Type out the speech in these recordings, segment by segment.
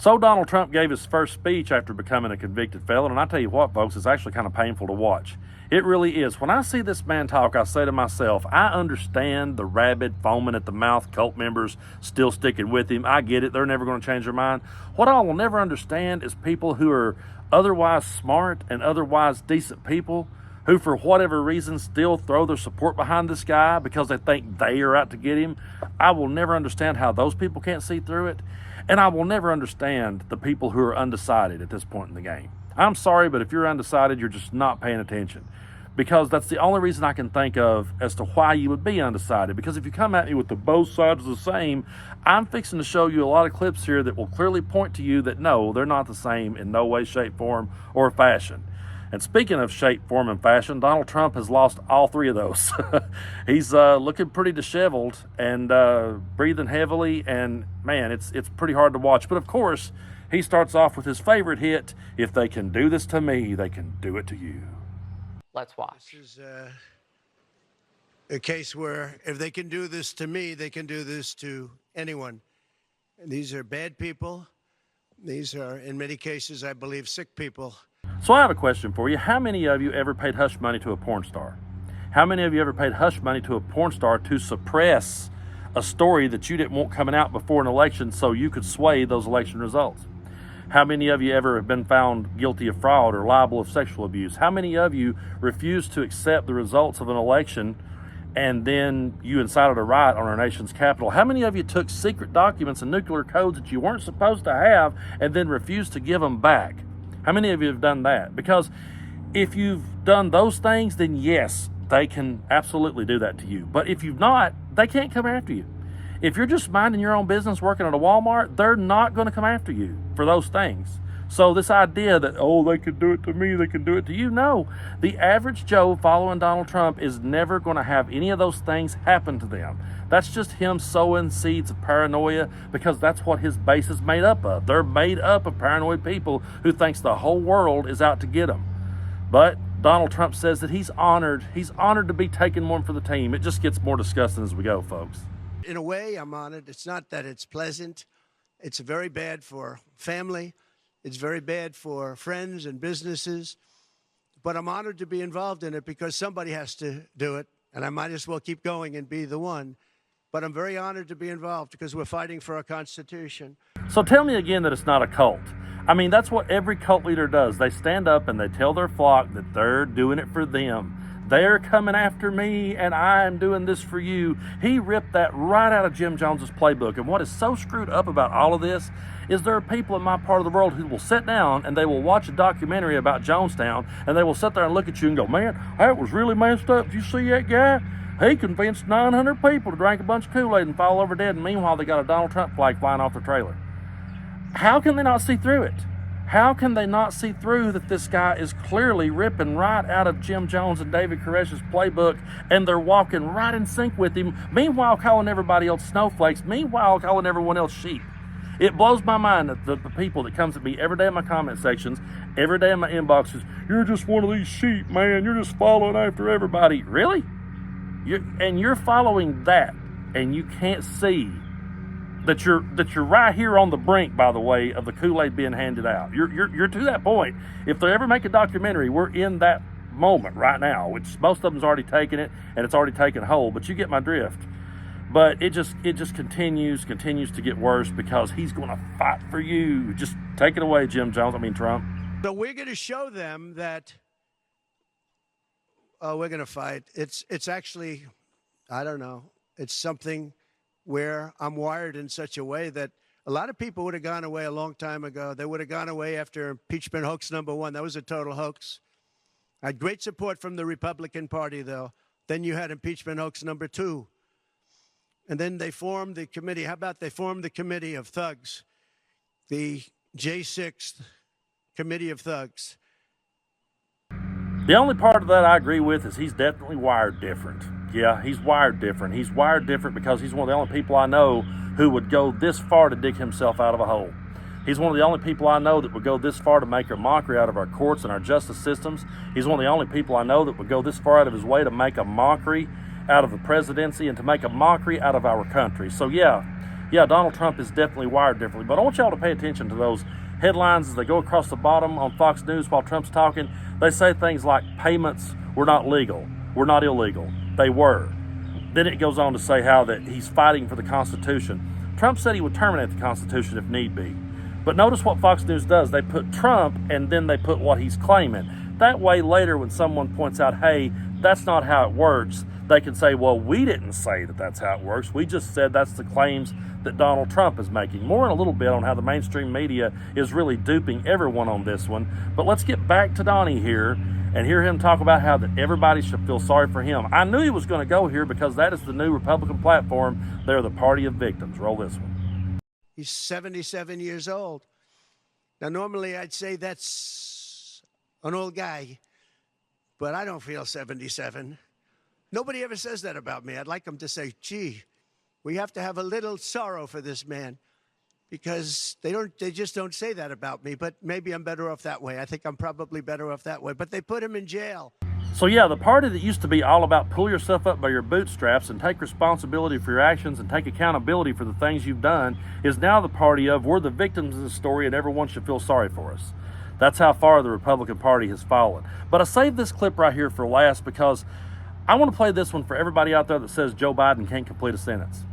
So Donald Trump gave his first speech after becoming a convicted felon, and I tell you what, folks, it's actually kind of painful to watch. It really is. When I see this man talk, I say to myself, I understand the rabid, foaming at the mouth cult members still sticking with him. I get it. They're never going to change their mind. What I will never understand is people who are otherwise smart and otherwise decent people who, for whatever reason, still throw their support behind this guy because they think they are out to get him. I will never understand how those people can't see through it. And I will never understand the people who are undecided at this point in the game. I'm sorry, but if you're undecided, you're just not paying attention. Because that's the only reason I can think of as to why you would be undecided. Because if you come at me with the both sides the same, I'm fixing to show you a lot of clips here that will clearly point to you that no, they're not the same in no way, shape, form, or fashion. And speaking of shape, form, and fashion, Donald Trump has lost all three of those. He's looking pretty disheveled and breathing heavily, and man, it's pretty hard to watch. But of course, he starts off with his favorite hit, "If they can do this to me, they can do it to you." Let's watch. This is a case where if they can do this to me, they can do this to anyone. And these are bad people. These are, in many cases, I believe, sick people. So I have a question for you. How many of you ever paid hush money to a porn star? How many of you ever paid hush money to a porn star to suppress a story that you didn't want coming out before an election so you could sway those election results? How many of you ever have been found guilty of fraud or liable of sexual abuse? How many of you refused to accept the results of an election and then you incited a riot on our nation's capital? How many of you took secret documents and nuclear codes that you weren't supposed to have and then refused to give them back? How many of you have done that? Because if you've done those things, then yes, they can absolutely do that to you. But if you've not, they can't come after you. If you're just minding your own business working at a Walmart, they're not going to come after you for those things. So this idea that, oh, they could do it to me, they can do it to you. No, the average Joe following Donald Trump is never going to have any of those things happen to them. That's just him sowing seeds of paranoia because that's what his base is made up of. They're made up of paranoid people who thinks the whole world is out to get them. But Donald Trump says that he's honored to be taking one for the team. It just gets more disgusting as we go, folks. In a way, I'm honored. It's not that it's pleasant. It's very bad for family. It's very bad for friends and businesses. But I'm honored to be involved in it because somebody has to do it. And I might as well keep going and be the one. But I'm very honored to be involved because we're fighting for our Constitution. So tell me again that it's not a cult. I mean, that's what every cult leader does. They stand up and they tell their flock that they're doing it for them. They're coming after me and I'm doing this for you. He ripped that right out of Jim Jones's playbook. And what is so screwed up about all of this is there are people in my part of the world who will sit down and they will watch a documentary about Jonestown and they will sit there and look at you and go, man, that was really messed up. Did you see that guy? He convinced 900 people to drink a bunch of Kool-Aid and fall over dead. And meanwhile, they got a Donald Trump flag flying off their trailer. How can they not see through it? How can they not see through that this guy is clearly ripping right out of Jim Jones and David Koresh's playbook and they're walking right in sync with him, meanwhile calling everybody else snowflakes, meanwhile calling everyone else sheep? It blows my mind that the people that comes at me every day in my comment sections, every day in my inboxes, you're just one of these sheep, man. You're just following after everybody. Really? You're following that, and you can't see that you're right here on the brink, by the way, of the Kool-Aid being handed out. You're to that point. If they ever make a documentary, we're in that moment right now, which most of them's already taken it, and it's already taken hold, but you get my drift. But it just continues to get worse because he's going to fight for you. Just take it away, Trump. So we're going to show them that we're going to fight. It's actually, I don't know, it's something where I'm wired in such a way that a lot of people would have gone away a long time ago. They would have gone away after impeachment hoax #1. That was a total hoax. I had great support from the Republican Party, though. Then you had impeachment hoax #2. And then they formed the committee. How about they formed the committee of thugs, the J6 committee of thugs? The only part of that I agree with is he's definitely wired different. Yeah, he's wired different. He's wired different because he's one of the only people I know who would go this far to dig himself out of a hole. He's one of the only people I know that would go this far to make a mockery out of our courts and our justice systems. He's one of the only people I know that would go this far out of his way to make a mockery out of the presidency and to make a mockery out of our country. So yeah, Yeah, Donald Trump is definitely wired differently. But I want y'all to pay attention to those headlines as they go across the bottom on Fox News while Trump's talking. They say things like payments were not legal, were not illegal. They were. Then it goes on to say how that he's fighting for the Constitution. Trump said he would terminate the Constitution if need be. But notice what Fox News does. They put Trump and then they put what he's claiming. That way later when someone points out, hey, that's not how it works, they can say, well, we didn't say that that's how it works. We just said that's the claims that Donald Trump is making. More in a little bit on how the mainstream media is really duping everyone on this one. But let's get back to Donnie here and hear him talk about how that everybody should feel sorry for him. I knew he was going to go here because that is the new Republican platform. They're the party of victims. Roll this one. He's 77 years old. Now, normally I'd say that's an old guy, but I don't feel 77. Nobody ever says that about me. I'd like them to say, gee, we have to have a little sorrow for this man, because they just don't say that about me. But maybe I'm better off that way. I think I'm probably better off that way. But they put him in jail. So yeah, the party that used to be all about pull yourself up by your bootstraps and take responsibility for your actions and take accountability for the things you've done is now the party of we're the victims of the story and everyone should feel sorry for us. That's how far the Republican Party has fallen. But I saved this clip right here for last because I want to play this one for everybody out there that says Joe Biden can't complete a sentence.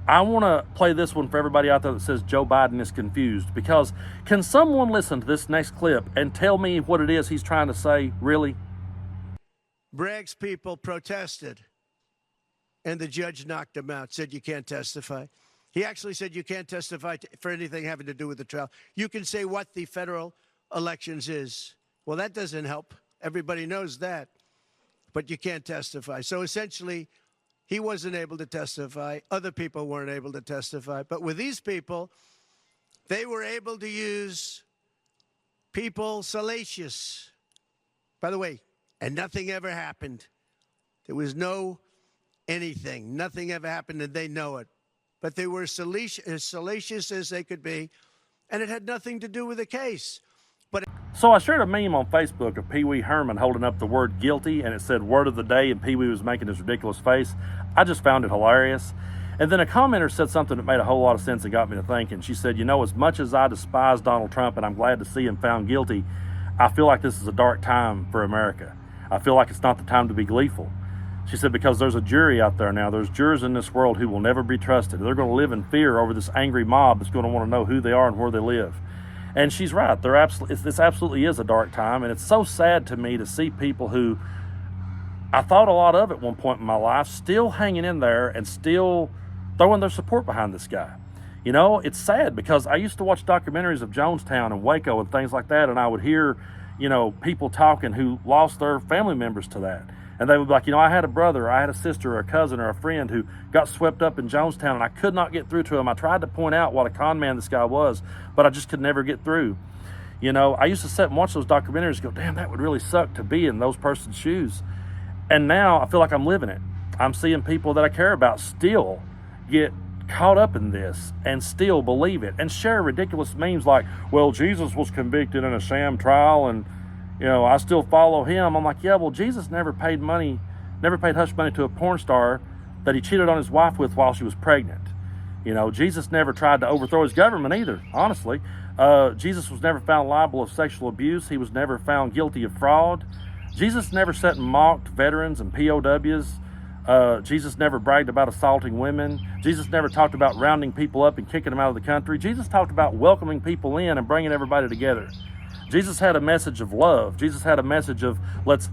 I want to play this one for everybody out there that says Joe Biden is confused, because can someone listen to this next clip and tell me what it is he's trying to say, really? Bragg's people protested, and the judge knocked him out, said you can't testify. He actually said you can't testify for anything having to do with the trial. You can say what the federal elections is. Well, that doesn't help. Everybody knows that. But you can't testify. So essentially, he wasn't able to testify. Other people weren't able to testify. But with these people, they were able to use people salacious. By the way, and nothing ever happened. There was no anything. Nothing ever happened, and they know it. But they were as salacious as they could be, and it had nothing to do with the case. So I shared a meme on Facebook of Pee Wee Herman holding up the word guilty, and it said word of the day, and Pee Wee was making his ridiculous face. I just found it hilarious. And then a commenter said something that made a whole lot of sense and got me to thinking. She said, you know, as much as I despise Donald Trump and I'm glad to see him found guilty, I feel like this is a dark time for America. I feel like it's not the time to be gleeful. She said, because there's a jury out there now. There's jurors in this world who will never be trusted. They're going to live in fear over this angry mob that's going to want to know who they are and where they live. And she's right. This absolutely is a dark time. And it's so sad to me to see people who I thought a lot of at one point in my life still hanging in there and still throwing their support behind this guy. You know, it's sad because I used to watch documentaries of Jonestown and Waco and things like that. And I would hear, you know, people talking who lost their family members to that. And they would be like, you know, I had a brother, or I had a sister, or a cousin, or a friend who got swept up in Jonestown, and I could not get through to him. I tried to point out what a con man this guy was, but I just could never get through. You know, I used to sit and watch those documentaries and go, damn, that would really suck to be in those person's shoes. And now I feel like I'm living it. I'm seeing people that I care about still get caught up in this and still believe it and share ridiculous memes like, well, Jesus was convicted in a sham trial and, you know, I still follow him. I'm like, yeah, well, Jesus never paid hush money to a porn star that he cheated on his wife with while she was pregnant. You know, Jesus never tried to overthrow his government either, honestly. Jesus was never found liable of sexual abuse. He was never found guilty of fraud. Jesus never sat and mocked veterans and POWs. Jesus never bragged about assaulting women. Jesus never talked about rounding people up and kicking them out of the country. Jesus talked about welcoming people in and bringing everybody together. Jesus had a message of love. Jesus had a message of let's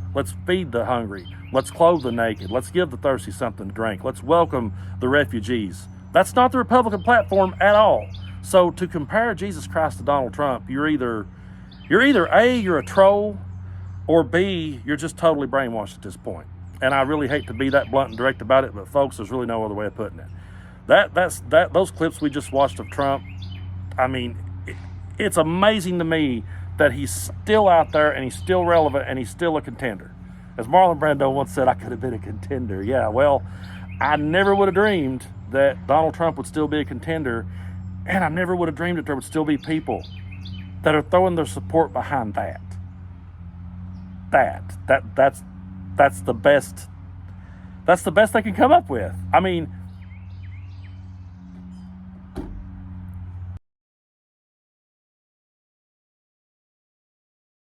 feed the hungry. Let's clothe the naked. Let's give the thirsty something to drink. Let's welcome the refugees. That's not the Republican platform at all. So to compare Jesus Christ to Donald Trump, you're either A, you're a troll, or B, you're just totally brainwashed at this point. And I really hate to be that blunt and direct about it, but folks, there's really no other way of putting it. Those clips we just watched of Trump, I mean, it's amazing to me that he's still out there and he's still relevant and he's still a contender. As Marlon Brando once said, I could have been a contender. Yeah, well, I never would have dreamed that Donald Trump would still be a contender, and I never would have dreamed that there would still be people that are throwing their support behind that. That's the best they can come up with. I mean,